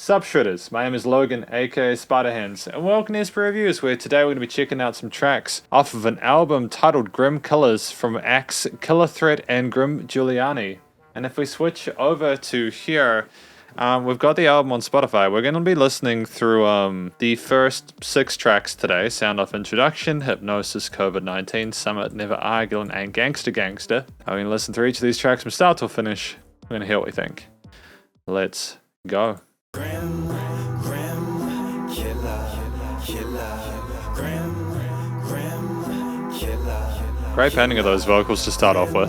Sup Shredders, my name is Logan, aka Spiderhands, and welcome to SP Reviews, where today we're going to be checking out some tracks off of an album titled GrimKillahz from acts Killah and Guiliani. And if we switch over to here, we've got the album on Spotify. We're going to be listening through the first 6 tracks today. Sound Off Introduction, Hypnosis, COVID-19, Summit, Never Arguing, and Gangster Gangster. I'm going to listen through each of these tracks from start to finish. We're going to hear what we think. Let's go. Great painting of those vocals to start off with.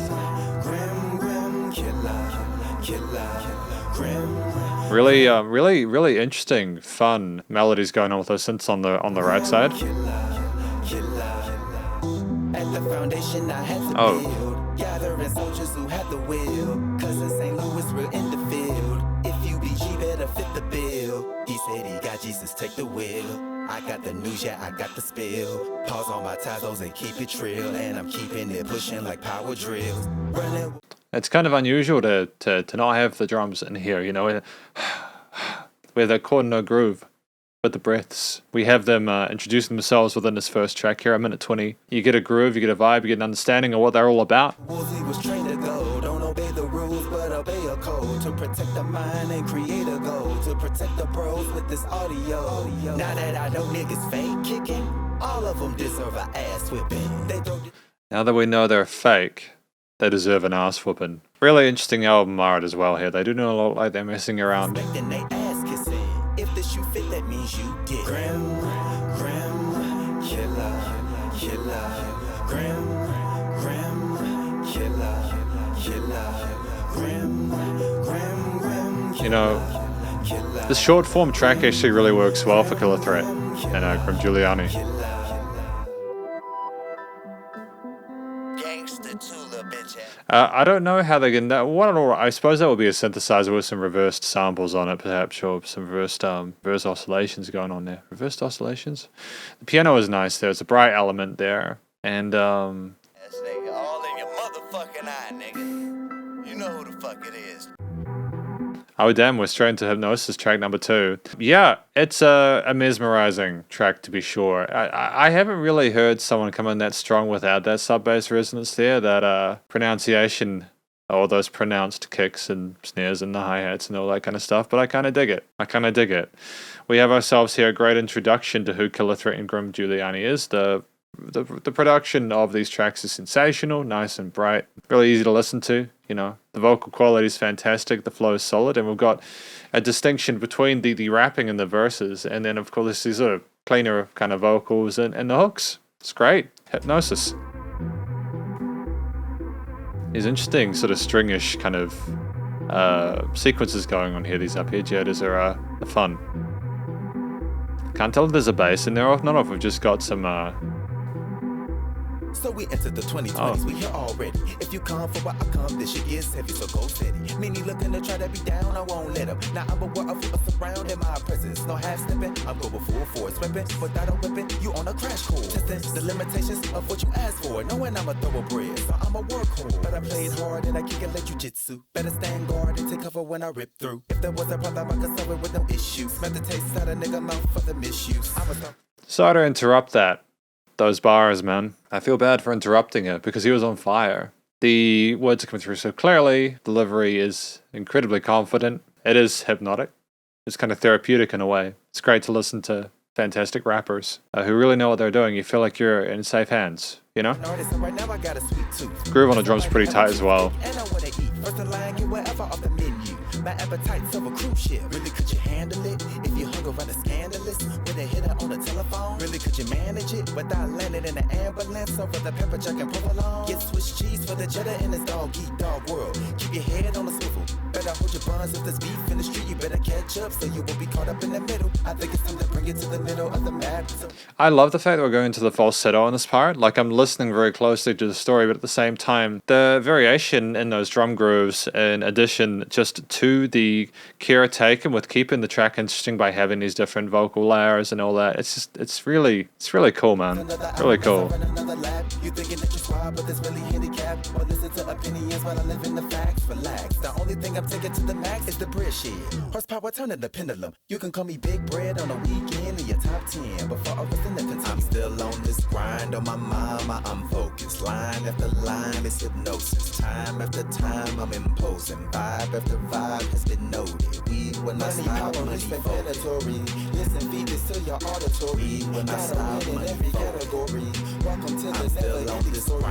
Really interesting, fun melodies going on with those synths on the right side. Oh. He said he got Jesus, take the wheel. I got the news, yeah, I got the spill. Pause on my titles and keep it trill. And I'm keeping it pushing like power drills. It's kind of unusual to not have the drums in here, you know, where they're caught in a groove with the breaths. We have them introducing themselves within this first track here, a minute 20. You get a groove, you get a vibe, you get an understanding of what they're all about. Wolsey was trained to go, don't obey the rules, but obey a code. To protect the mind and create a goal. To protect the bros with this audio. Now that I know niggas fake kicking, all of them deserve an ass whipping. Now that we know they're fake, they deserve an ass whooping. Really interesting album art as well here. They do know a lot like they're messing around. If the shoe fit, that means you get You know, the short form track actually really works well for Killah and Guiliani. I don't know how they can. I suppose that would be a synthesizer with some reversed samples on it, perhaps, or some reversed oscillations going on there. Reversed oscillations. The piano is nice. There's a bright element there, and Yes, nigga, all in your motherfucking eye, nigga. You know who the fuck it is. Oh damn, we're straight into Hypnosis, track number 2. Yeah, it's a mesmerizing track to be sure. I haven't really heard someone come in that strong without that sub-bass resonance there, that pronunciation, or those pronounced kicks and snares and the hi-hats and all that kind of stuff, but I kind of dig it. We have ourselves here a great introduction to who Killah and Guiliani is. The production of these tracks is sensational, nice and bright, really easy to listen to, you know. The vocal quality is fantastic, the flow is solid, and we've got a distinction between the rapping and the verses, and then of course these sort of cleaner kind of vocals and the hooks. It's great. Hypnosis. These interesting sort of stringish kind of sequences going on here. These arpeggiators are fun. Can't tell if there's a bass in there or not, if we've just got some So we entered the 2020s, we here already. If you come for what I come, this shit is heavy, so go steady. Many looking to try to be down, I won't let them. Now I'm aware of what's around in my presence. No half stepping, I'm going full force whipping. Without a weapon, you on a crash course. Testing the limitations of what you asked for. Knowing I'm a thoroughbred, so I'm a workhorse. But I played hard and I kick it like jujitsu. Better stand guard and take cover when I rip through. If there was a problem, I could solve it with no issues. Smell the taste out of nigga mouth for the misuse. Sorry to interrupt those bars, man. I feel bad for interrupting it because he was on fire. The words are coming through so clearly. Delivery is incredibly confident. It is hypnotic. It's kind of therapeutic in a way. It's great to listen to fantastic rappers who really know what they're doing. You feel like you're in safe hands, you know? Groove on the drums pretty tight as well. My appetite's of a cruise ship. Really, could you handle it? If you hung around a scandalous with a hitter on the telephone, really, could you manage it without landing in an ambulance over the pepper jack and provolone? Get Swiss cheese for the cheddar in this dog world. Keep your head on the swivel. Better hold your buns if there's beef in the street. You better catch up so you won't be caught up in the middle. I think it's time to bring it to the middle of the map. I love the fact that we're going to the falsetto on this part. Like, I'm listening very closely to the story, but at the same time, the variation in those drum grooves, in addition just to the care taken with keeping the track interesting by having these different vocal layers and all that. It's really cool, man. Really cool. You thinking that you're smart, but that's really handicapped. Or listen to opinions while I live in the facts. Relax. The only thing I'm taking to the max, it's the bread shit. Horsepower turning the pendulum. You can call me Big Bread on a weekend in your top 10. Before I was in the continue. I'm still on this grind on my mama, I'm focused. Line after line, it's hypnosis. Time after time, I'm imposing. Vibe after vibe has been noted. We will not stop, money predatory. Listen, feed this to your auditory. We will not stop, money every category. Welcome to the never-ending story.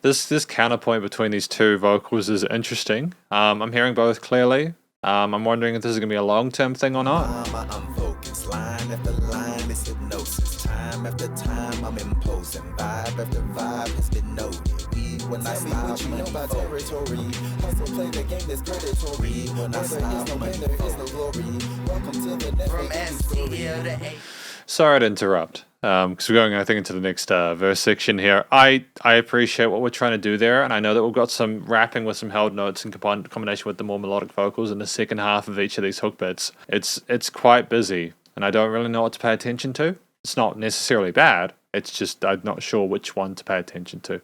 This counterpoint between these two vocals is interesting. I'm hearing both clearly. I'm wondering if this is going to be a long-term thing or not. I'm focused. Line after line, it's hypnosis. Time after time, I'm imposing. Vibe after vibe has been noted. We will not stop, what you know about territory. Hustle, play the game that's predatory. We will not stop, there is no glory. Welcome to the never-ending story. Sorry to interrupt, because we're going, I think, into the next verse section here. I appreciate what we're trying to do there, and I know that we've got some rapping with some held notes in combination with the more melodic vocals in the second half of each of these hook bits. It's quite busy, and I don't really know what to pay attention to. It's not necessarily bad, it's just I'm not sure which one to pay attention to.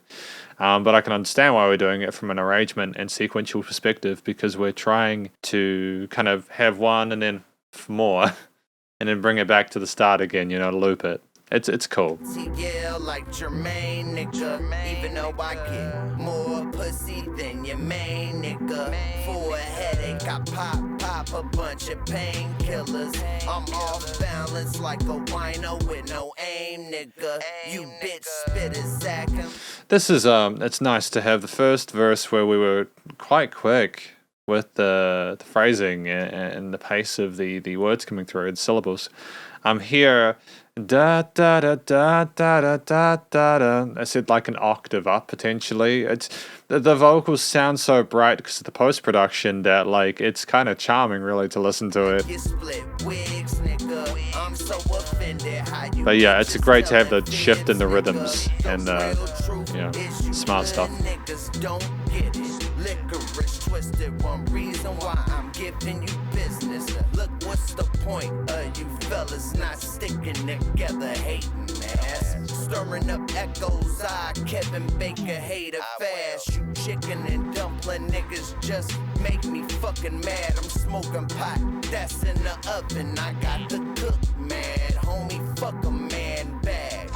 But I can understand why we're doing it from an arrangement and sequential perspective, because we're trying to kind of have one and then more, and then bring it back to the start again, you know, loop it. It's cool. Yeah, like Jermaine, nigga. Even though I get more pussy than your main nigga. For a headache, I pop a bunch of painkillers. I'm off balance like a wino with no aim, nigga. You bitch spitters, Zach. This is it's nice to have the first verse where we were quite quick with the phrasing and the pace of the words coming through, the syllables. I'm here, da da da da da da da da da. I said like an octave up potentially. It's the vocals sound so bright because of the post production that like it's kind of charming really to listen to it. But yeah, it's great to have the shift in the rhythms and you know, smart stuff. Licorice twisted, one reason why I'm giving you business. Look, what's the point of you fellas not sticking together, hating ass? Stirring up echoes, Kevin Baker hater fast. You chicken and dumpling niggas just make me fucking mad. I'm smoking pot, that's in the oven. I got the cook mad, homie, fuck a man bad.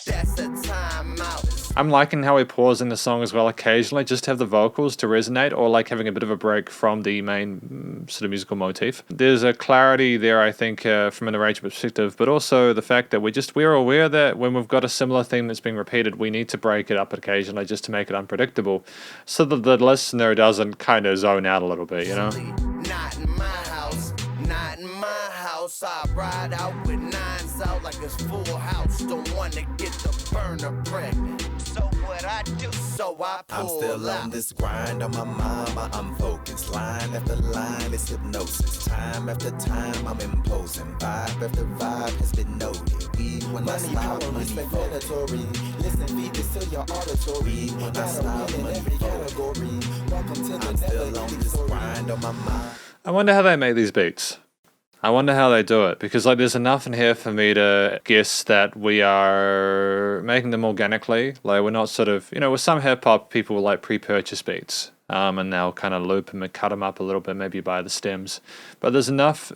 That's a time out. I'm liking how we pause in the song as well occasionally, just to have the vocals to resonate, or like having a bit of a break from the main sort of musical motif. There's a clarity there, I think, from an arrangement perspective, but also the fact that we're aware that when we've got a similar theme that's being repeated, we need to break it up occasionally just to make it unpredictable, so that the listener doesn't kind of zone out a little bit, you know? Not in my house, not in my house. I ride out with nines out like it's full house. Don't want to get the burner pregnant. So what I do, so I pull I'm still out. on this grind on my mama, I'm focused. Line after line, it's hypnosis. Time after time, I'm imposing. Vibe after vibe has been noted. We will not stop, money predatory. Listen, feed this to your auditory. We will not stop, money every category. Welcome to the I'm still on this grind on my mama. I wonder how they make these beats. I wonder how they do it, because like there's enough in here for me to guess that we are making them organically. Like we're not sort of, you know, with some hip hop people will like pre-purchase beats, and they'll kind of loop them and cut them up a little bit, maybe by the stems. But there's enough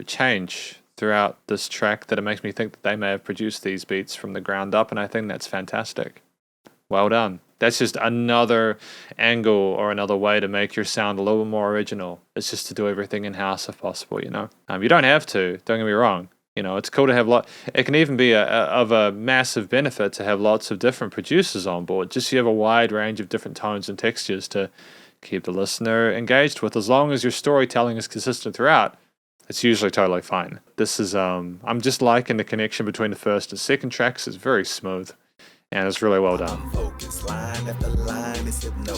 change throughout this track that it makes me think that they may have produced these beats from the ground up, and I think that's fantastic. Well done. That's just another angle or another way to make your sound a little bit more original. It's just to do everything in-house if possible, you know. You don't have to, don't get me wrong. You know, it's cool to have it can even be of a massive benefit to have lots of different producers on board. Just so you have a wide range of different tones and textures to keep the listener engaged with. As long as your storytelling is consistent throughout, it's usually totally fine. This is, I'm just liking the connection between the first and second tracks. It's very smooth. And it's really well done. It's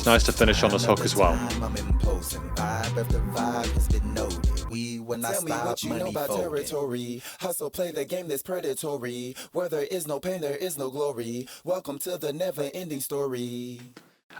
nice to finish on this hook as well. Tell me what you know about territory. Hustle, play the game that's predatory. Where there is no pain, there is no glory. Welcome to the never-ending story.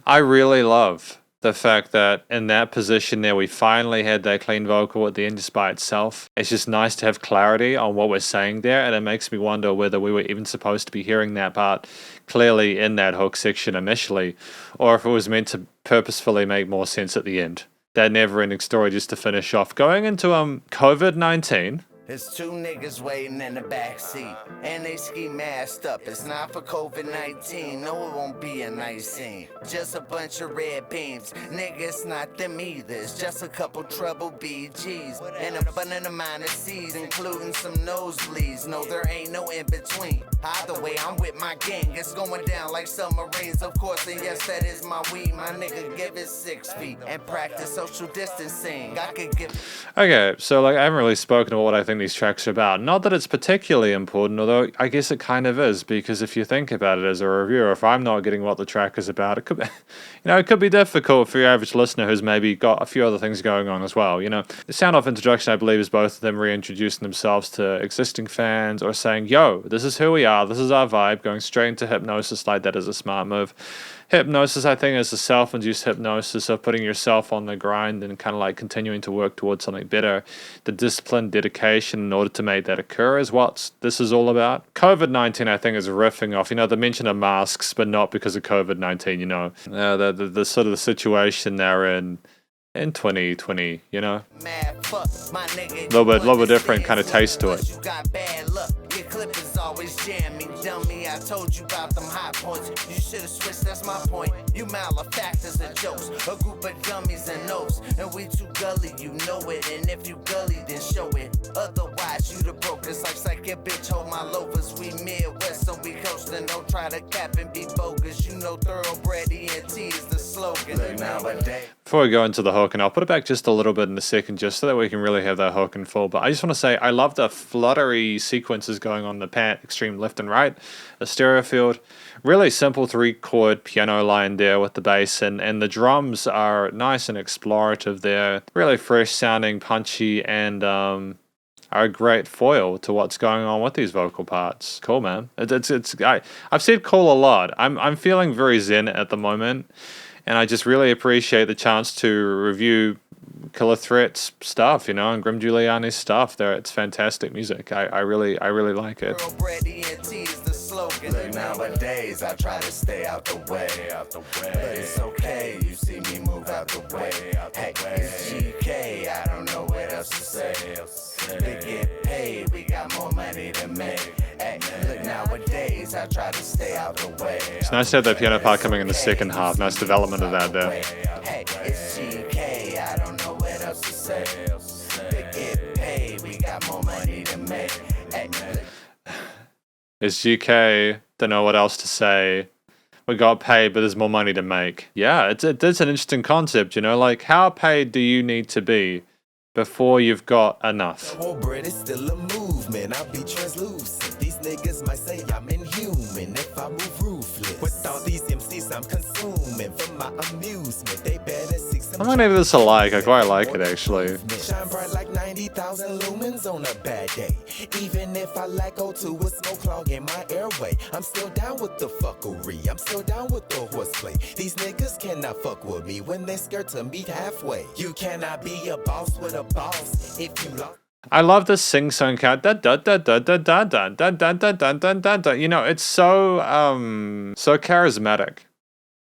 I really love the fact that in that position there we finally had that clean vocal at the end just by itself. It's just nice to have clarity on what we're saying there, and it makes me wonder whether we were even supposed to be hearing that part clearly in that hook section initially, or if it was meant to purposefully make more sense at the end. that never-ending story just to finish off. Going into COVID-19. There's two niggas waiting in the backseat, and they ski masked up. It's not for COVID-19, no, it won't be a nice scene. Just a bunch of red beams, nigga, it's not them either. It's just a couple trouble BGs, and a abundant amount of C's, including some nosebleeds. No, there ain't no in between. Either way, I'm with my gang, it's going down like submarines, of course, and yes, that is my weed. My nigga, give it 6 feet, and practice social distancing. I could give... Okay, so like I haven't really spoken about what I think these tracks are about. Not that it's particularly important, although I guess it kind of is, because if you think about it as a reviewer, if I'm not getting what the track is about, it could be, it could be difficult for your average listener who's maybe got a few other things going on as well. The sound-off introduction, I believe, is both of them reintroducing themselves to existing fans or saying, yo, this is who we are, this is our vibe, going straight into hypnosis like that is a smart move. Hypnosis, I think, is a self-induced hypnosis of putting yourself on the grind and kind of like continuing to work towards something better. The discipline, dedication in order to make that occur is what this is all about. COVID-19, I think, is riffing off, the mention of masks, but not because of COVID-19, the sort of the situation they're in 2020, Mad fuck, my nigga, little bit different kind of taste to it. You got bad luck. Your clip is always jamming, dummy. I told you about them high points. You should have switched, that's my point. You malefactors and jokes, a group of dummies and notes. And we too gully, you know it. And if you gully, then show it. Otherwise, you the brokers. Like your bitch, hold my loafers. We Midwest, so we coastin'. Don't try to cap and be bogus. Thoroughbred ENT is the slogan. Look nowadays. Before we go into the hook, and I'll put it back just a little bit in a second, just so that we can really have that hook in full. But I just want to say, I love the fluttery sequences going on in the pant, extreme left and right, a stereo field. Really simple 3-chord piano line there with the bass, and the drums are nice and explorative there. Really fresh sounding, punchy, and are a great foil to what's going on with these vocal parts. Cool, man. I've said cool a lot. I'm feeling very zen at the moment. And I just really appreciate the chance to review Killah Threat's stuff, and Guiliani's stuff. It's fantastic music. I really like it. Look, nowadays I try to stay out the way. But it's okay, you see me move out the way. Hey, it's GK, I don't know what else to say. We get paid, we got more money to make. Hey, look, nowadays I try to stay out the way. It's nice to have that piano part coming in the second half. Nice development of that there. Hey, it's GK, I don't know what else to say. We get paid, we got more money to make. Hey, It's GK, don't know what else to say. We got paid, but there's more money to make. Yeah, it's an interesting concept, like how paid do you need to be before you've got enough? Bread is still a movement. I'll be translucent. These niggas might say I'm inhuman if I move ruthless. With all these MCs I'm consuming for my amusement. They better seek some. I'm gonna give this a like. I quite like it actually. Shine bright like 90,000 lumens on a bad day. Even if I lack O2 with smoke clogging my airway, I'm still down with the fuckery. I'm still down with the horseplay. These niggas cannot fuck with me when they scared to meet halfway. You cannot be a boss with a boss if you lost. I love this sing-song count. Da da da da da da da da da da da da da da. It's so charismatic.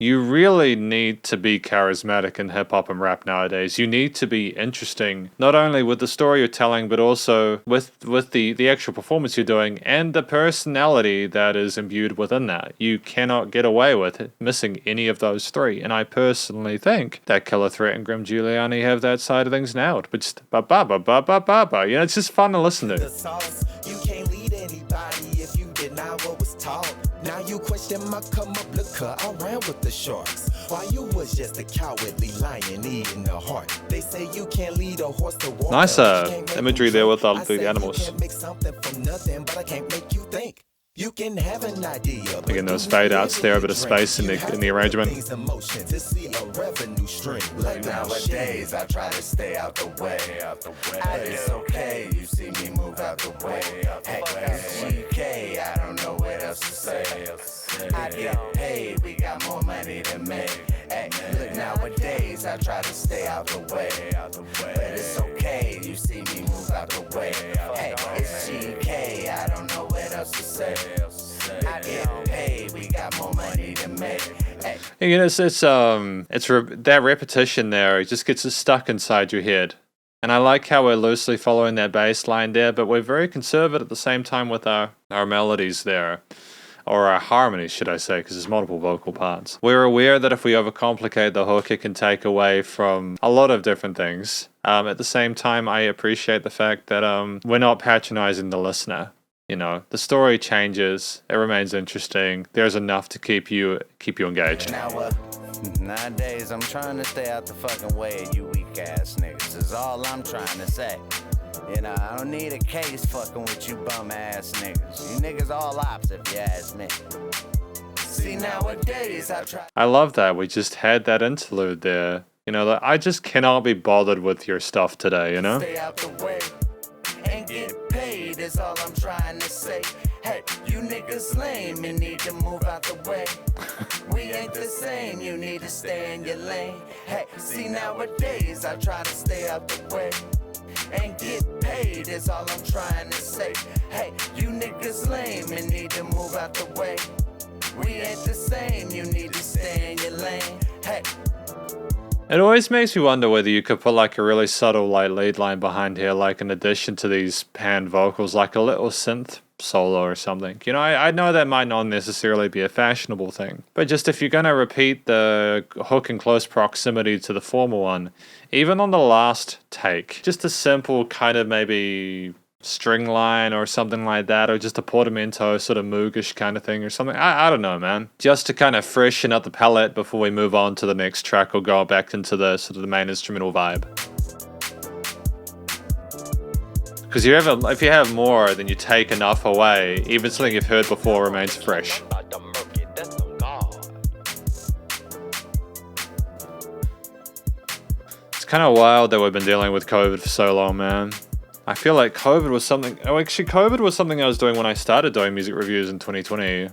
You really need to be charismatic in hip-hop and rap nowadays. You need to be interesting, not only with the story you're telling, but also with the actual performance you're doing and the personality that is imbued within that. You cannot get away with it, missing any of those three. And I personally think that Killah Threat and Guiliani have that side of things nailed. But just ba-ba-ba-ba-ba-ba-ba. It's just fun to listen to. You can't lead anybody if you deny what was taught. Now you question my come up, look her, I ran with the sharks. While you was just a cowardly lion eating the heart. They say you can't lead a horse to water. Nice imagery there with the animals. You can't make something from nothing, but I can't make you think. You can have an idea. Again, those fade outs there, a bit of space in the arrangement. Like nowadays, I try to stay out the way. It's okay, you see me move out the way. Hey, it's GK, I don't know what else to say. I get paid, we got more money to make. Hey, look, nowadays, I try to stay out the way. But it's okay, you see me move out the way. Hey, it's GK, I don't know what else to say. I get paid, we got more money to make. You know, that repetition there. It just gets stuck inside your head. And I like how we're loosely following that bass line there, but we're very conservative at the same time with our melodies there. Or our harmonies, should I say, because there's multiple vocal parts. We're aware that if we overcomplicate the hook, it can take away from a lot of different things. At the same time, I appreciate the fact that we're not patronizing the listener. You know, the story changes, it remains interesting, there's enough to keep you engaged. Now, nowadays, I'm trying to stay out the fucking way of you weak ass niggas, is all I'm trying to say. You know, I don't need a case fucking with you bum ass niggas. You niggas all ops if you ask me. See, nowadays I try. I love that. We just had that interlude there. You know, I just cannot be bothered with your stuff today, you know? Stay out the way and get paid is all I'm trying to say. Hey, you niggas lame and need to move out the way. We ain't the same, you need to stay in your lane. Hey, see, nowadays I try to stay out the way and get paid is all I'm trying to say. Hey, you niggas lame and need to move out the way. We ain't the same, you need to stay in your lane. Hey. It always makes me wonder whether you could put like a really subtle like lead line behind here, like in addition to these panned vocals, like a little synth solo or something. You know, I know that might not necessarily be a fashionable thing, but just if you're going to repeat the hook in close proximity to the former one, even on the last take, just a simple kind of maybe string line or something like that, or just a portamento sort of moogish kind of thing or something. I don't know, man. Just to kind of freshen up the palette before we move on to the next track or go back into the sort of the main instrumental vibe. Because if you have more, then you take enough away. Even something you've heard before remains fresh. It's kind of wild that we've been dealing with COVID for so long, man. I feel like COVID was something... Oh, actually, COVID was something I was doing when I started doing music reviews in 2020.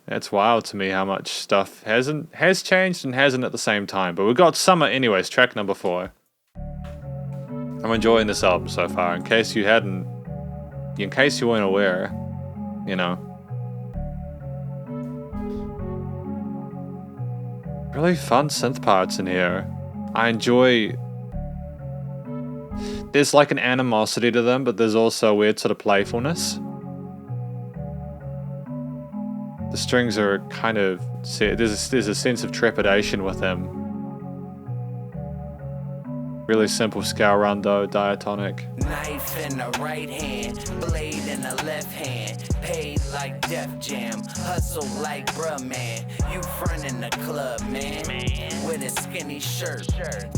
It's wild to me how much stuff has changed and hasn't at the same time. But we've got Summer anyways, track number 4. I'm enjoying this album so far, in case you weren't aware, you know. Really fun synth parts in here. I enjoy... There's like an animosity to them, but there's also a weird sort of playfulness. The strings are kind of... There's a sense of trepidation with them. Really simple scale rondo, diatonic. Knife in the right hand, blade in the left hand. Paid like Def Jam, hustle like bruh man. You frontin' the club, man. With a skinny shirt,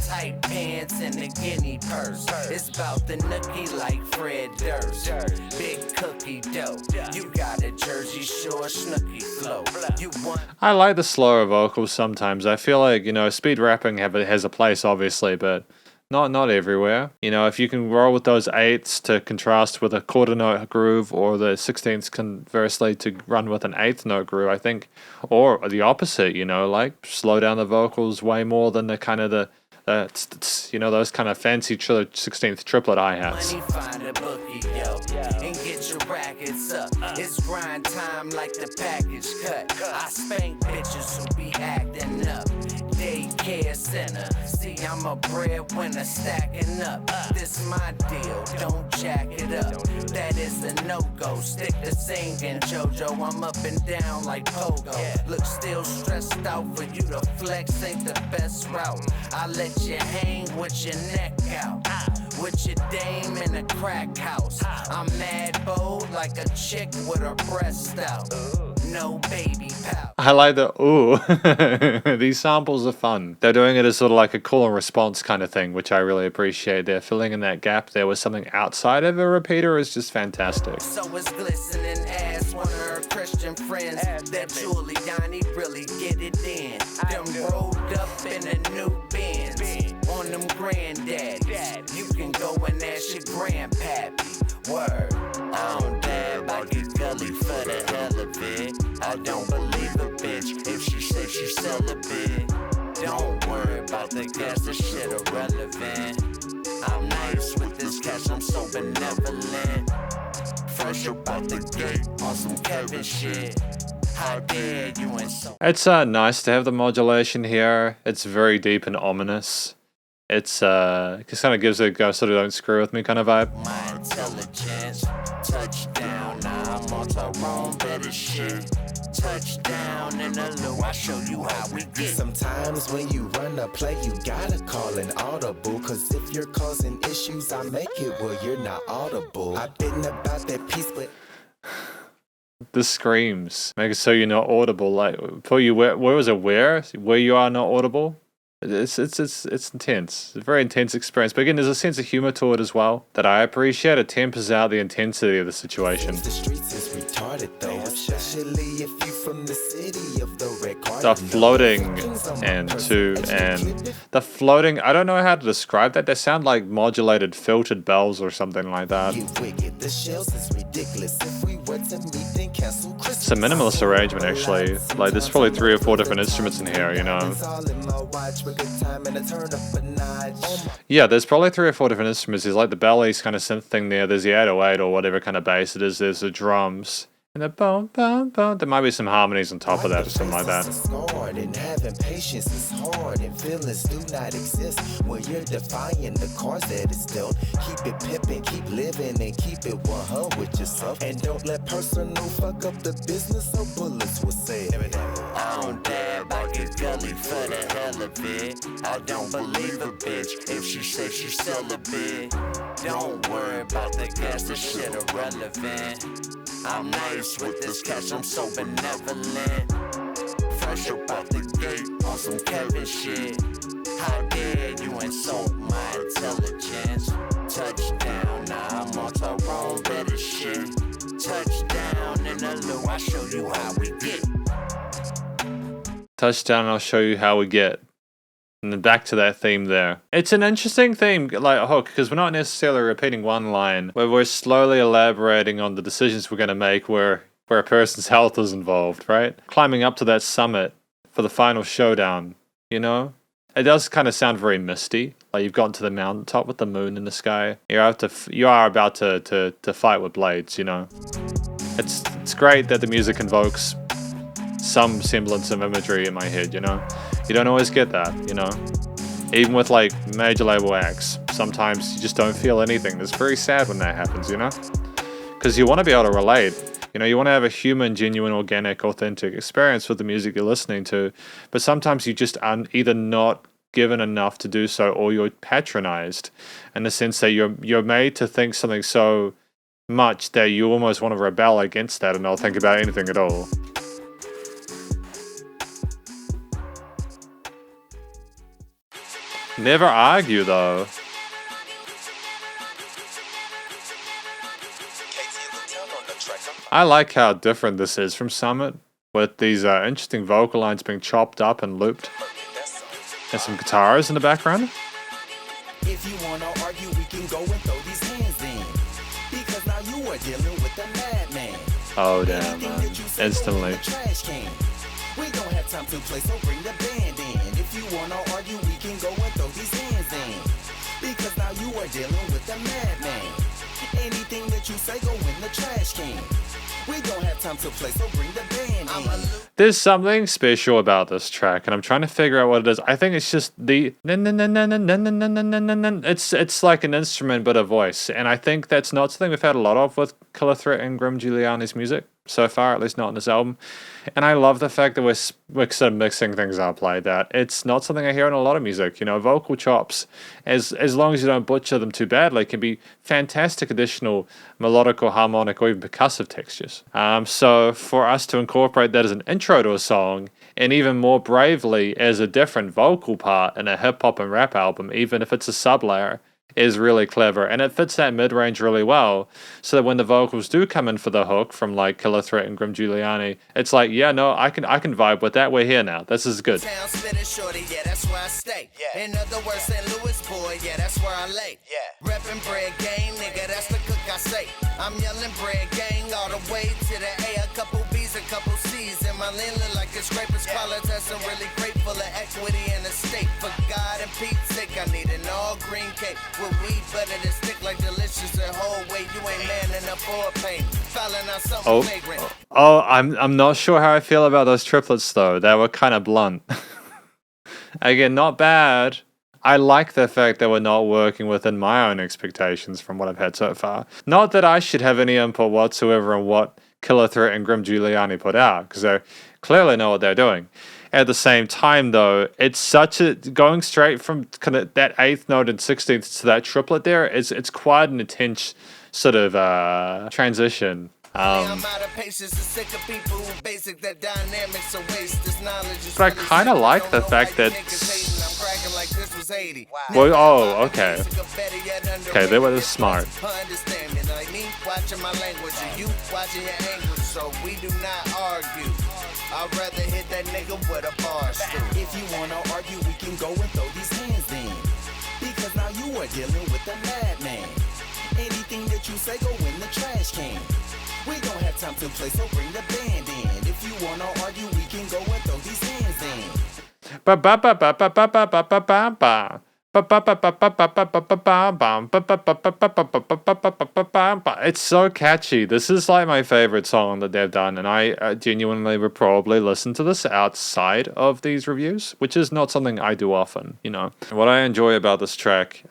tight pants and a guinea purse. It's about the nookie like Fred Durst. Big cookie dough. You got a Jersey Shore snooky flow. You want... I like the slower vocals sometimes. I feel like, you know, speed rapping has a place, obviously, but not everywhere. You know, if you can roll with those 8s to contrast with a quarter note groove, or the 16ths conversely to run with an 8th note groove, I think, or the opposite, you know, like slow down the vocals way more than the kind of you know, those kind of fancy 16th triplet hi-hats. Money, find a bookie, yo, and get your rackets up. It's grind time like the package cut. I spank bitches who be acting up. Daycare center. See, I'm a breadwinner stacking up. This my deal, don't jack it up. That is a no-go. Stick to singing, JoJo. I'm up and down like Pogo. Look, still stressed out for you to flex. Ain't the best route. I let you hang with your neck out. With your dame in a crack house. I'm mad bold like a chick with her breast out. No baby power. I like the ooh. These samples are fun. They're doing it as sort of like a call and response kind of thing, which I really appreciate. They're filling in that gap there with something outside of a repeater is just fantastic. So it's glistening ass, one of her Christian friends. That Giuliani really get it in. Them rolled up in a new Benz. On them granddaddies. You can go and ask your grandpappy. Word. I don't dab, I get gully for the hell of it. I don't believe a bitch if she say she celibate. Don't worry about the gas, the shit irrelevant. I'm nice with this cash, I'm so benevolent. Fresh up out the gate on some Kevin shit. How dare you insult? It's nice to have the modulation here. It's very deep and ominous. It's just kind of gives it a sort of don't screw with me kind of vibe. My intelligence, touchdown. Now I'm on the wrong better shit. Touchdown in the low, I show you how we get. Sometimes when you run a play, you gotta call an audible. Cause if you're causing issues, I make it where you're not audible. I've been about that piece, but The screams make it so you're not audible. Like, put you where was it? Where you are not audible? It's intense. It's a very intense experience. But again, there's a sense of humor to it as well that I appreciate. It tempers out the intensity of the situation. the streets is retarded though, especially if you from the city of the red cardinal. The floating and the floating. I don't know how to describe that. They sound like modulated filtered bells or something like that. You wicked, the shells is ridiculous. If we were to meet, then cancel Christmas. It's a minimalist arrangement actually. Like there's probably 3 or 4 different instruments in here, you know. Yeah, there's probably 3 or 4 different instruments. There's like the bellies kind of synth thing there. There's the 808 or whatever kind of bass it is. There's the drums. And the boom, boom, boom. There might be some harmonies on top of that or something like that. And having patience is hard, and feelings do not exist when you're defying the cards that is dealt. Keep it pimping, keep living, and keep it 100 with yourself. And don't let personal fuck up the business or bullets will say. I don't dab, I get gully for the hell of it. I don't believe a bitch if she says she celibate. Don't worry about the gas, this shit irrelevant. I'm nice with this cash, I'm so benevolent. Fresh up out the gate on some Kevin shit. How dare you insult my intelligence? Touchdown, now I'm on Tyrone, better shit. Touchdown in the low, I show you how we get. Touchdown, I'll show you how we get. And then back to that theme there. It's an interesting theme, like a hook, because we're not necessarily repeating one line, where we're slowly elaborating on the decisions we're going to make where a person's health is involved, right? Climbing up to that summit for the final showdown, you know? It does kind of sound very misty, like you've gotten to the mountaintop with the moon in the sky. You are about to fight with blades, you know? It's great that the music invokes some semblance of imagery in my head, you know? You don't always get that, you know? Even with like major label acts, sometimes you just don't feel anything. It's very sad when that happens, you know? Because you want to be able to relate. You know, you want to have a human, genuine, organic, authentic experience with the music you're listening to, but sometimes you just are either not given enough to do so or you're patronized in the sense that you're made to think something so much that you almost want to rebel against that and not think about anything at all. Never argue though. I like how different this is from Summit, with these interesting vocal lines being chopped up and looped, and some guitars in the background. If you wanna argue, we can go and throw these hands in, because now you are dealing with the madman. Oh damn, man. Instantly. We don't have time to play, so bring the band in. If you wanna argue, we can go and throw these hands in, because now you are dealing with the madman. Anything that you say go in the trash can. We don't have time to play, so bring the band in. There's something special about this track, and I'm trying to figure out what it is. I think it's just the it's like an instrument but a voice, and I think that's not something we've had a lot of with Killah and Guiliani's music so far, at least not in this album. And I love the fact that we're sort of mixing things up like that. It's not something I hear in a lot of music. You know, vocal chops, as long as you don't butcher them too badly, can be fantastic additional melodic or harmonic or even percussive textures. So for us to incorporate that as an intro to a song, and even more bravely as a different vocal part in a hip-hop and rap album, even if it's a sub-layer, is really clever, and it fits that mid-range really well, so that when the vocals do come in for the hook from like Killah and Guiliani, it's like, yeah, no, I can vibe with that. We're here now. This is good. Town spinning shorty, yeah, that's where I stay. Yeah. In other words, St. Louis boy, yeah, that's where I lay. Yeah. Reppin' bread gang, nigga, that's the cook I say. I'm yelling bread gang all the way to the A. A couple B's, a couple C's, and my lane look like a scraper's qualitas. I'm really grateful of equity and estate. For God and Pete's sake, I need an all green cake with weed butter that stick like delicious and whole weight. You ain't man enough for a pain. Filing out something Oh, flagrant. I'm not sure how I feel about those triplets though. They were kind of blunt. Again, not bad. I like the fact that we're not working within my own expectations from what I've had so far. Not that I should have any input whatsoever on what Killah Threat and Guiliani put out, because they clearly know what they're doing. At the same time, though, it's such a going straight from kind of that 8th note and 16th to that triplet there. It's quite an intense sort of transition. I'm out of patience and sick of people who basic that dynamics are waste. This knowledge is But I really kind of sick. like Don't the know fact why you that. niggas hating. I'm bragging like this was 80. Well, oh, okay. Okay, they were smart. Understand me like me watching my language and you watching your anguish, so we do not argue. I'd rather hit that nigga with a bar stool. If you wanna argue, we can go and throw these hands in. Because now you are dealing with a madman. Anything that you say go in the trash can. We don't have time to play, so bring the band in. If you wanna argue, we can go and throw these hands in. Ba ba ba ba ba ba ba ba ba ba ba. It's so catchy. This is like my favorite song that they've done, and I genuinely would probably listen to this outside of these reviews, which is not something I do often, you know. What I enjoy about this track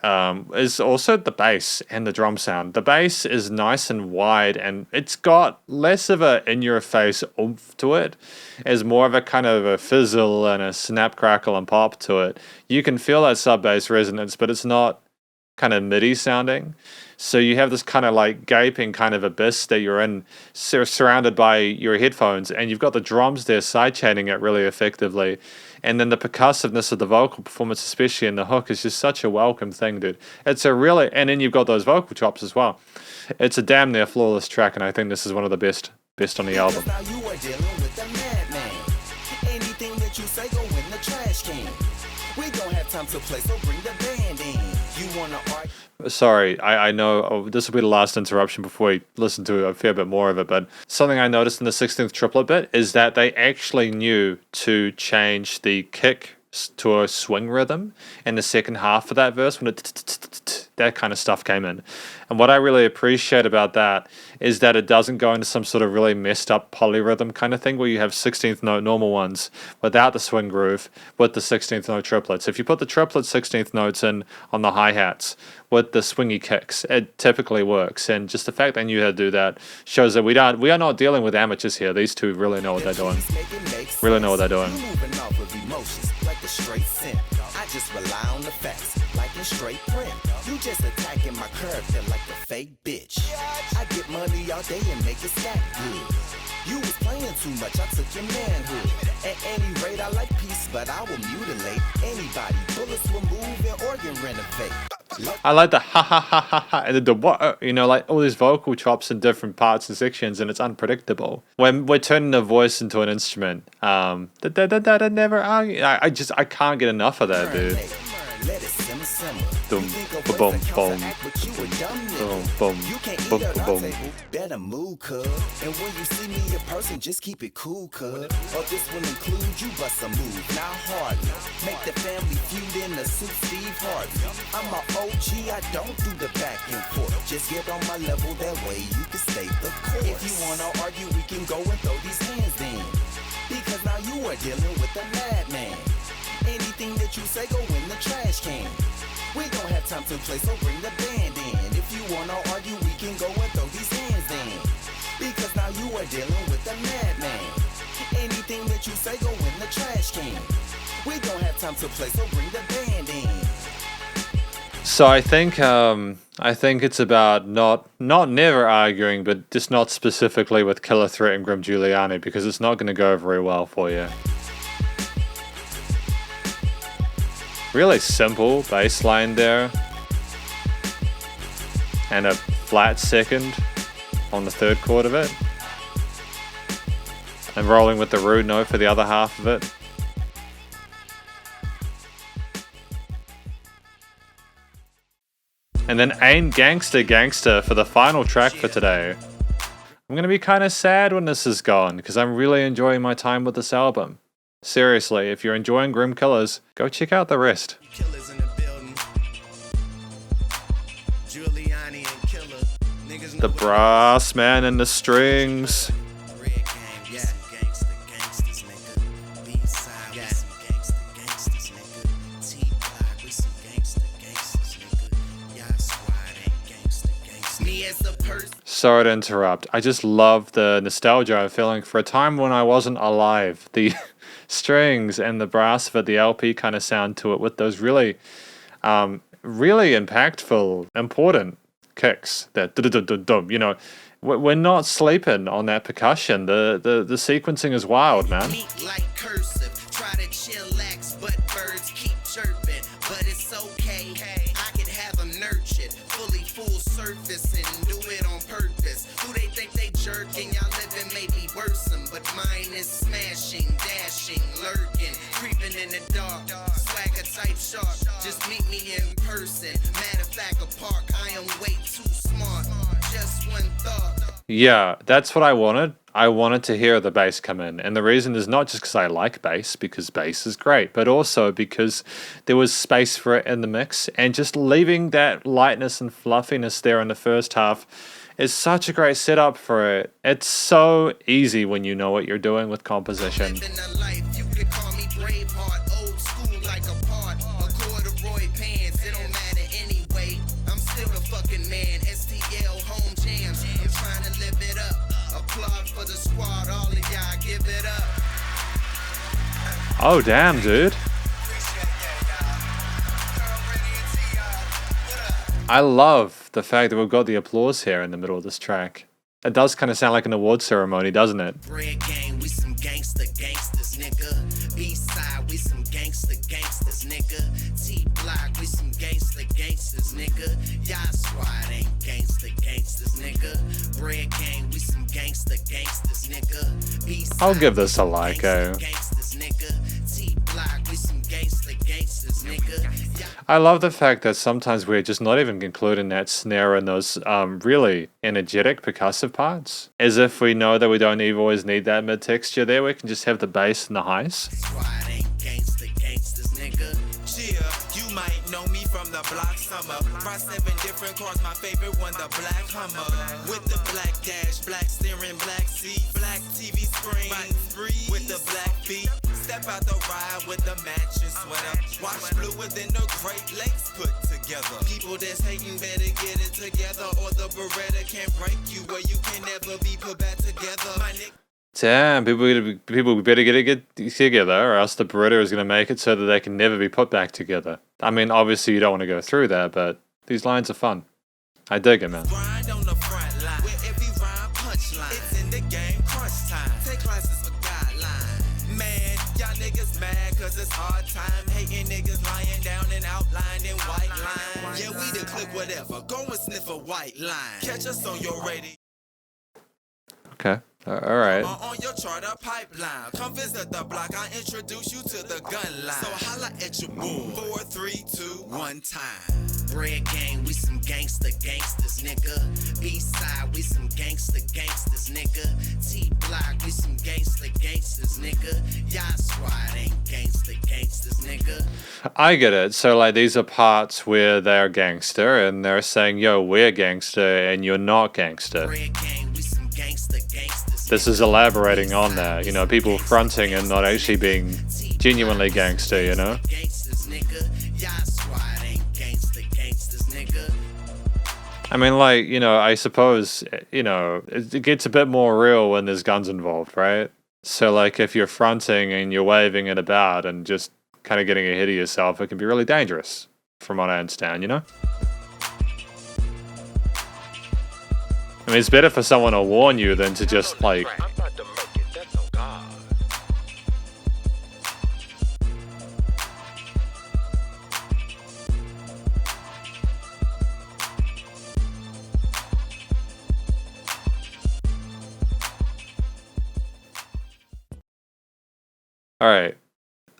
is also the bass and the drum sound. The bass is nice and wide, and it's got less of a in-your-face oomph to it. It's more of a kind of a fizzle and a snap, crackle, and pop to it. You can feel that sub-bass resonance, but it's not kind of MIDI sounding. So you have this kind of like gaping kind of abyss that you're in, surrounded by your headphones, and you've got the drums there sidechaining it really effectively. And then the percussiveness of the vocal performance, especially in the hook, is just such a welcome thing, dude. It's a really, and then you've got those vocal chops as well. It's a damn near flawless track, and I think this is one of the best on the album. Now you are dealing with a madman. Anything that you say go in the trash can. We don't have time to play, so bring the band in. You wanna argue? Sorry, I know this will be the last interruption before we listen to a fair bit more of it, but something I noticed in the 16th triplet bit is that they actually knew to change the kick to a swing rhythm in the second half of that verse when that kind of stuff came in. And what I really appreciate about that is that it doesn't go into some sort of really messed up polyrhythm kind of thing where you have 16th note normal ones without the swing groove with the 16th note triplets. If you put the triplet 16th notes in on the hi-hats with the swingy kicks, it typically works. And just the fact they knew how to do that shows that we are not dealing with amateurs here. These two really know what they're doing. Really know what they're doing. Moving off of emotions like a straight simp. I just rely on the facts like in straight print. You just attacking my character like a fake bitch. I get money all day and make it stack good. You was playing too much, I took your manhood. At any rate, I like peace, but I will mutilate anybody. Bullets will move and organ renovate. I like the ha ha ha ha ha and then the what, you know, like all these vocal chops in different parts and sections, and it's unpredictable. When we're turning a voice into an instrument, that never argue. I can't get enough of that, dude. Let it simmer, simmer. Boom, You think a boom, voice that boom, comes to act with you a dumb nigga. boom, boom, You can't eat boom, at our boom. table, better move, cuz. And when you see me in person, just keep it cool, cuz. Or this will include you bust a move, not hardly. Make the family feud in the Sup Steve Harvey. I'm a OG, I don't do the back and forth. Just get on my level, that way you can stay the course. If you wanna argue, we can go and throw these hands in. Because now you are dealing with a madman. Anything that you say go in the trash can. We don't have time to play, so bring the band in. If you wanna argue, we can go and throw these hands in. Because now you are dealing with a madman. Anything that you say go in the trash can. We don't have time to play, so bring the band in. So I think it's about not never arguing, but just not specifically with Killah Threat and Guiliani, because it's not going to go very well for you. Really simple bass line there, and a flat second on the third chord of it, and rolling with the root note for the other half of it. And then Ain't Gangsta Gangsta for the final track for today. I'm going to be kind of sad when this is gone, because I'm really enjoying my time with this album. Seriously, if you're enjoying GrimKillahz, go check out the rest. Killahz in the building. Guiliani and The brass man and the strings. Sorry to interrupt. I just love the nostalgia I'm feeling for a time when I wasn't alive. The strings and the brass of the LP kind of sound to it with those really impactful, important kicks. That dum, you know, we're not sleeping on that percussion. The sequencing is wild, man. Like cursive, try to chillax, but birds keep chirping. But it's okay, I can have them nurtured, fully full surface and do it on purpose. Who they think they jerking? Y'all living maybe worsen, but mine is smashing, dashing, lurking, creeping in the dark. Swagger type sharp, just meet me in person. Matter of fact, a park, I am way too smart. Just one thought. Yeah, that's what I wanted. I wanted to hear the bass come in. And the reason is not just because I like bass, because bass is great, but also because there was space for it in the mix. And just leaving that lightness and fluffiness there in the first half is such a great setup for it. It's so easy when you know what you're doing with composition. Living a life, you could call me Braveheart, old school like a part, a corduroy pants, it don't matter anyway. I'm still the fucking man, STL home jams. I'm trying to live it up. Applaud for the squad, all of y'all give it up. Oh, damn, dude. I love the fact that we've got the applause here in the middle of this track. It does kind of sound like an award ceremony, doesn't it? Red gang, we some gangsters, nigga. B-side, we some gangsters, nigga. T-block, we some gangsters, nigga. Y'all squad ain't gangsters, nigga. Red gang, we some gangsters, nigga. B-side, I'll give this a like, gangsters, nigga. T-block, we some gangsters, nigga. I love the fact that sometimes we're just not even including that snare in those really energetic percussive parts. As if we know that we don't always need that mid-texture there, we can just have the bass and the highs. Squad ain't gangsters, nigga. Yeah, you might know me from the block summer. My 7 different cars, my favorite one, the black Hummer. With the black dash, black steering, black seat, black TV screen, with the black beat. Step out the ride with the matching sweater. Watch bluer than the Great Lakes put together. People that's hating better get it together, or the Beretta can't break you, where you can never be put back together. My nigga. Damn, people better get it together, or else the Beretta is going to make it so that they can never be put back together. I mean, obviously you don't want to go through that, but these lines are fun. I dig it, man. Grind on the front line, where every rhyme punchline. It's in the game, crunch time. Take classes for guideline. Man, y'all niggas mad cause it's hard time. Hating niggas lying down and outlined in white line. Yeah, we the click whatever. Go and sniff a white line. Catch us on your radio. Okay. Alright. On your charter pipeline. Come visit the block, I introduce you to the gun line. So holla at your boy. 4, 3, 2, 1 time. Red gang, we some gangsters, nigga. B-side, we some gangsters, nigga. T-block, we some gangsters, nigga. Y'all squad ain't gangsters, nigga. I get it. So, like, these are parts where they're gangster, and they're saying, yo, we're gangster, and you're not gangster. Red gang, we some gangsters. This is elaborating on that, you know, people fronting and not actually being genuinely gangster, you know? I mean, like, you know, I suppose, you know, it gets a bit more real when there's guns involved, right? So, like, if you're fronting and you're waving it about and just kind of getting ahead of yourself, it can be really dangerous, from what I understand, you know? I mean, it's better for someone to warn you than to just, like... Alright.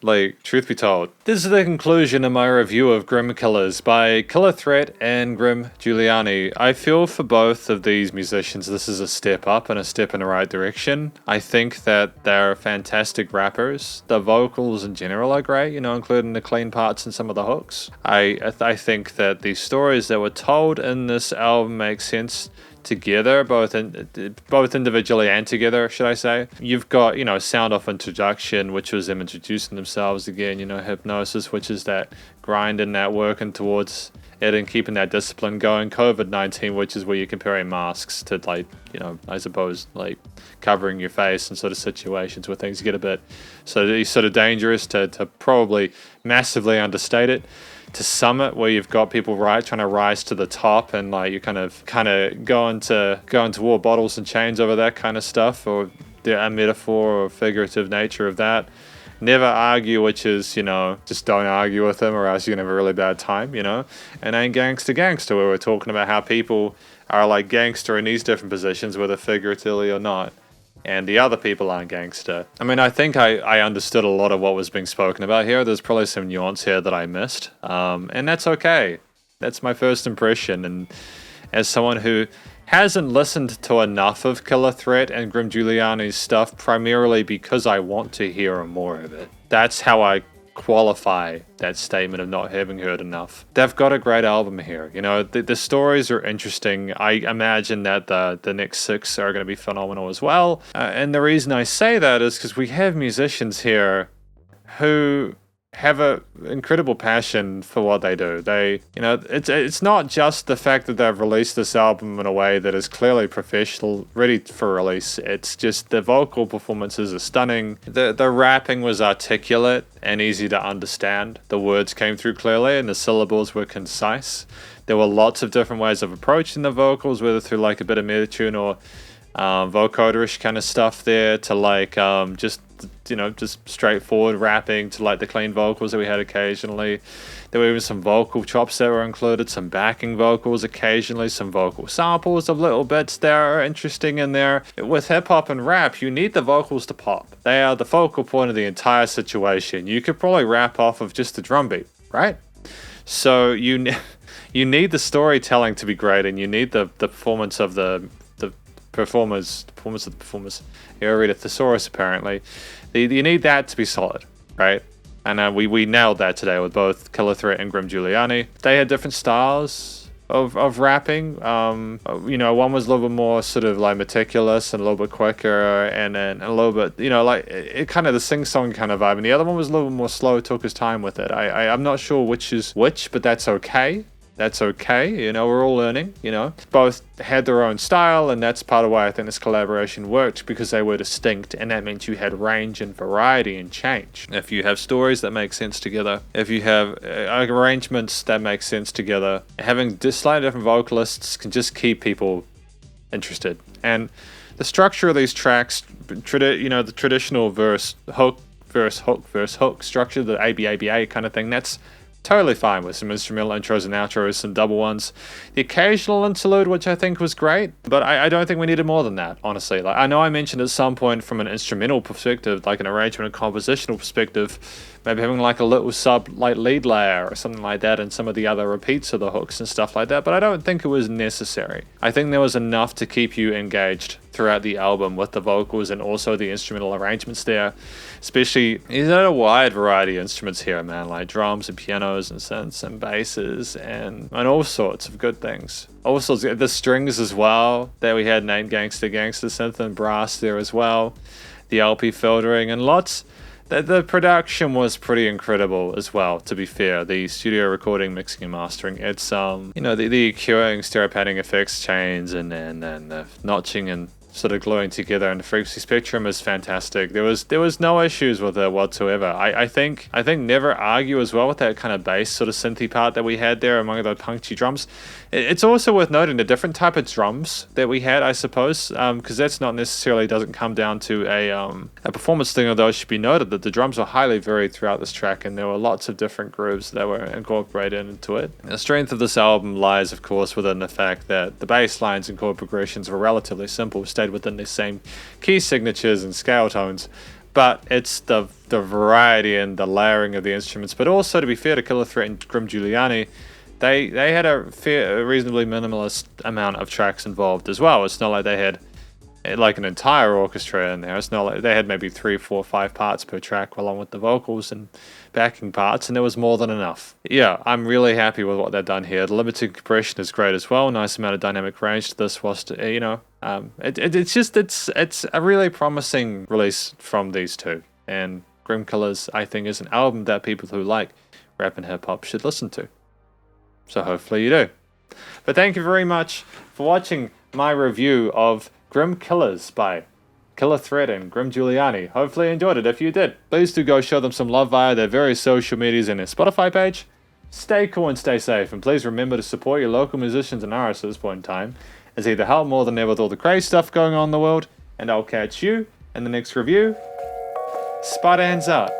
Like, truth be told, this is the conclusion of my review of GrimKillahz by Killah Threat and Guiliani. I feel for both of these musicians this is a step up and a step in the right direction. I think that they're fantastic rappers. The vocals in general are great, you know, including the clean parts and some of the hooks. I think that the stories that were told in this album make sense together, both individually and together, should I say. You've got, you know, Sound Off Introduction, which was them introducing themselves again, you know, Hypnosis, which is that grind and that working towards it and keeping that discipline going. COVID-19, which is where you're comparing masks to, like, you know, I suppose, like, covering your face and sort of situations where things get a bit sort of dangerous to probably massively understate it. To Summit, where you've got people trying to rise to the top, and like you kind of going to war, bottles and chains over that kind of stuff, or a metaphor or figurative nature of that. Never argue, which is, you know, just don't argue with them or else you're gonna have a really bad time, you know. And Ain't Gangsta, where we're talking about how people are like gangster in these different positions, whether figuratively or not, and the other people aren't gangster. I mean, I think I understood a lot of what was being spoken about here. There's probably some nuance here that I missed, and that's okay. That's my first impression, and as someone who hasn't listened to enough of Killah Threat and Guiliani's stuff, primarily because I want to hear more of it. That's how I qualify that statement of not having heard enough. They've got a great album here. You know, the stories are interesting. I imagine that the next 6 are going to be phenomenal as well. And the reason I say that is because we have musicians here who have a incredible passion for what they do. They, you know, it's not just the fact that they've released this album in a way that is clearly professional, ready for release. It's just the vocal performances are stunning. The rapping was articulate and easy to understand. The words came through clearly and the syllables were concise. There were lots of different ways of approaching the vocals, whether through like a bit of metatune or vocoderish kind of stuff there, to like just straightforward rapping, to like the clean vocals that we had occasionally. There were even some vocal chops that were included, some backing vocals occasionally, some vocal samples of little bits that are interesting in there. With hip hop and rap, you need the vocals to pop. They are the focal point of the entire situation. You could probably rap off of just the drum beat, right? So you need the storytelling to be great, and you need the performance of the performers. You'll read a thesaurus apparently. You need that to be solid, right? And we nailed that today with both Killah Threat and Guiliani. They had different styles of rapping. You know, one was a little bit more sort of like meticulous and a little bit quicker, and then a little bit, you know, like it kind of the sing-song kind of vibe. And the other one was a little bit more slow, took his time with it. I'm not sure which is which, but that's okay. That's okay, you know, we're all learning, you know. Both had their own style, and that's part of why I think this collaboration worked, because they were distinct, and that meant you had range and variety and change. If you have stories that make sense together, if you have arrangements that make sense together, having just slightly different vocalists can just keep people interested. And the structure of these tracks, you know, the traditional verse, hook, verse, hook structure, the ABABA kind of thing, that's totally fine with some instrumental intros and outros, some double ones. The occasional interlude, which I think was great, but I don't think we needed more than that, honestly. Like, I know I mentioned at some point from an instrumental perspective, like an arrangement and compositional perspective, maybe having like a little lead layer or something like that, and some of the other repeats of the hooks and stuff like that, but I don't think it was necessary. I think there was enough to keep you engaged throughout the album with the vocals and also the instrumental arrangements there. Especially, he's had a wide variety of instruments here, man, like drums and pianos and synths and basses and all sorts of good things. Also, the strings as well, that we had Ain't Gangsta synth and brass there as well. The LP filtering and lots. The production was pretty incredible as well, to be fair. The studio recording, mixing and mastering. It's, you know, the EQing, stereo padding effects chains and the notching and sort of gluing together, and the frequency spectrum is fantastic. There was no issues with it whatsoever. I think never argue as well with that kind of bass sort of synthy part that we had there among the punchy drums. It's also worth noting the different type of drums that we had, I suppose, because that's not necessarily doesn't come down to a performance thing, although it should be noted that the drums were highly varied throughout this track, and there were lots of different grooves that were incorporated into it. The strength of this album lies, of course, within the fact that the bass lines and chord progressions were relatively simple, stayed within the same key signatures and scale tones, but it's the variety and the layering of the instruments. But also, to be fair to Killah Threat and Guiliani, they had a reasonably minimalist amount of tracks involved as well. It's not like they had like an entire orchestra in there. It's not like they had maybe 3, 4, 5 parts per track along with the vocals and backing parts, and there was more than enough. Yeah, I'm really happy with what they've done here. The limited compression is great as well. Nice amount of dynamic range to this. Was you know, it's a really promising release from these two. And GrimKillahz, I think, is an album that people who like rap and hip hop should listen to. So hopefully you do. But thank you very much for watching my review of GrimKillahz by Killah Threat and Guiliani. Hopefully you enjoyed it. If you did, please do go show them some love via their various social medias and their Spotify page. Stay cool and stay safe, and please remember to support your local musicians and artists at this point in time, as they help more than ever with all the crazy stuff going on in the world. And I'll catch you in the next review. Spiderhands Out.